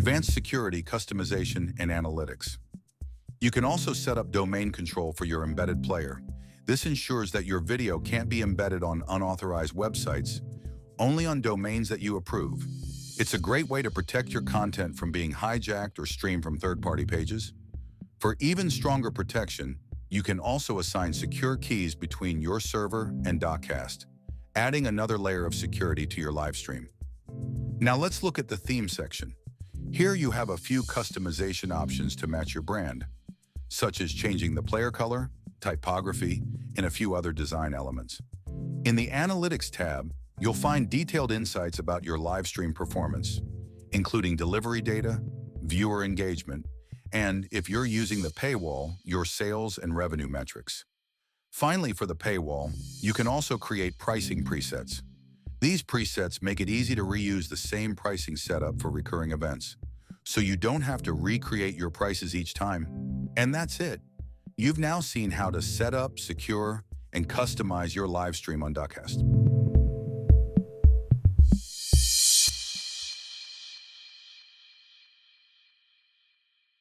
Advanced security, customization, and analytics. You can also set up domain control for your embedded player. This ensures that your video can't be embedded on unauthorized websites, only on domains that you approve. It's a great way to protect your content from being hijacked or streamed from third-party pages. For even stronger protection, you can also assign secure keys between your server and Dacast, adding another layer of security to your live stream. Now let's look at the theme section. Here you have a few customization options to match your brand, such as changing the player color, typography, and a few other design elements. In the Analytics tab, you'll find detailed insights about your live stream performance, including delivery data, viewer engagement, and if you're using the paywall, your sales and revenue metrics. Finally, for the paywall, you can also create pricing presets. These presets make it easy to reuse the same pricing setup for recurring events, so you don't have to recreate your prices each time. And that's it. You've now seen how to set up, secure, and customize your live stream on Dacast.